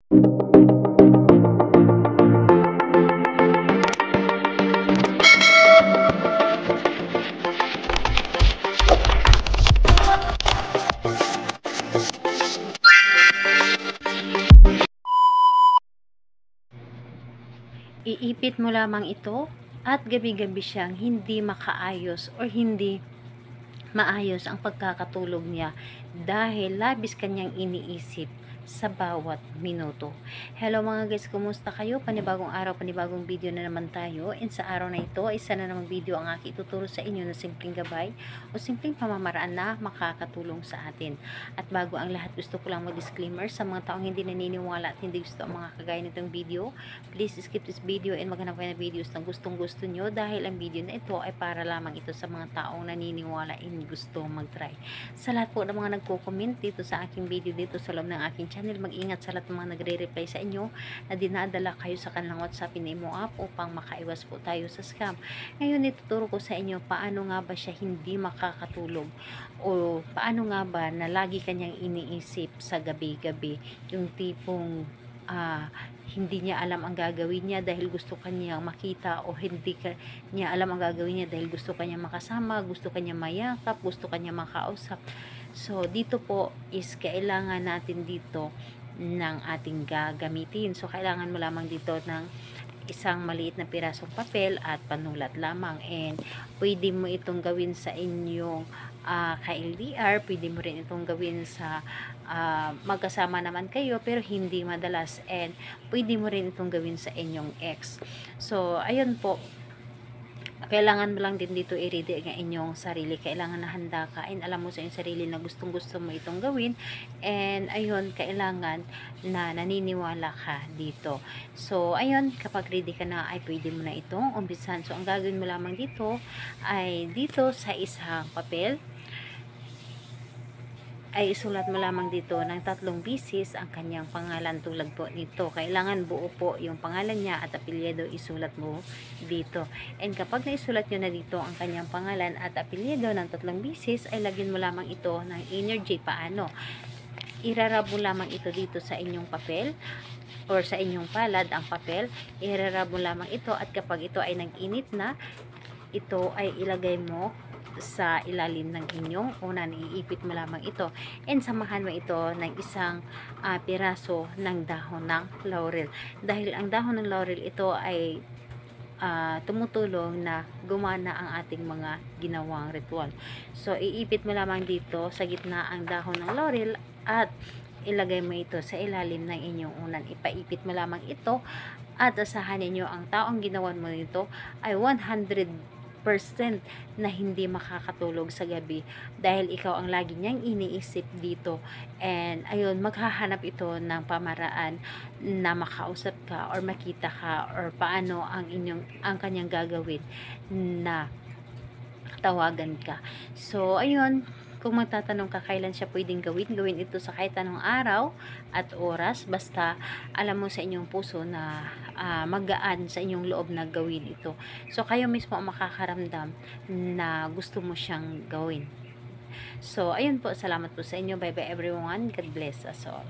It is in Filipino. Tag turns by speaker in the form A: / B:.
A: Iipit mo lamang ito at gabi-gabi siyang hindi makaayos or hindi maayos ang pagkakatulog niya dahil labis kanyang iniisip sa bawat minuto. Hello mga guys, kumusta kayo? Panibagong araw, panibagong video na naman tayo. And sa araw na ito, isa na namang video ang aking ituturo sa inyo na simpleng gabay o simpleng pamamaraan na makakatulong sa atin. At bago ang lahat, gusto ko lang mag-disclaimer sa mga taong hindi naniniwala at hindi gusto ang mga kagaya nitong video. Please skip this video and maghanap kayo ng videos na gustong-gusto nyo dahil ang video na ito ay para lamang ito sa mga taong naniniwala and gusto mag-try. Sa lahat po ng mga nagko-comment dito sa aking video dito sa loob ng aking channel, mag-ingat sa lahat ng mga nagre-reply sa inyo na dinadala kayo sa kanilang WhatsApp Imo app upang makaiwas po tayo sa scam. Ngayon ituturo ko sa inyo paano nga ba siya hindi makakatulog o paano nga ba na lagi kanyang iniisip sa gabi-gabi, yung tipong hindi niya alam ang gagawin niya dahil gusto kanyang makita o hindi niya alam ang gagawin niya dahil gusto kanyang makasama, gusto kanyang mayakap, gusto kanyang makausap. So, dito po is kailangan natin dito ng ating gagamitin. So, kailangan mo lamang dito ng isang maliit na pirasong papel at panulat lamang. And pwede mo itong gawin sa inyong ka-LDR, pwede mo rin itong gawin sa magkasama naman kayo pero hindi madalas, and pwede mo rin itong gawin sa inyong ex. So, ayun po, kailangan mo lang din dito i-ready ang inyong sarili. Kailangan na handa ka and alam mo sa inyong sarili na gustong gusto mo itong gawin, and ayun, kailangan na naniniwala ka dito. So ayun, kapag ready ka na ay pwede mo na itong umpisan. So ang gagawin mo lamang dito ay dito sa isang papel ay isulat mo lamang dito ng 3 bisis ang kanyang pangalan tulad po nito. Kailangan buo po yung pangalan niya at apelyido isulat mo dito. And kapag naisulat nyo na dito ang kanyang pangalan at apelyido ng 3 bisis, ay lagyan mo lamang ito ng energy. Paano? Irarab mo lamang ito dito sa inyong papel or sa inyong palad ang papel. Irarab mo lamang ito at kapag ito ay nag-init na, ito ay ilagay mo sa ilalim ng inyong unan. Iipit mo lamang ito and samahan mo ito ng isang piraso ng dahon ng laurel, dahil ang dahon ng laurel ito ay tumutulong na gumana ang ating mga ginawang ritual. So iipit mo lamang dito sa gitna ang dahon ng laurel at ilagay mo ito sa ilalim ng inyong unan. Ipaipit mo lamang ito at asahan ninyo ang taong ginawan mo nito ay 100% na hindi makakatulog sa gabi dahil ikaw ang lagi niyang iniisip dito. And ayun, maghahanap ito ng pamaraan na makausap ka or makita ka or paano ang kanyang gagawin na tawagan ka. So ayun, kung magtatanong ka kailan siya pwedeng gawin ito sa kahit anong araw at oras, basta alam mo sa inyong puso na magaan sa inyong loob na gawin ito. So kayo mismo ang makakaramdam na gusto mo siyang gawin. So ayun po, salamat po sa inyo. Bye bye everyone. God bless us all.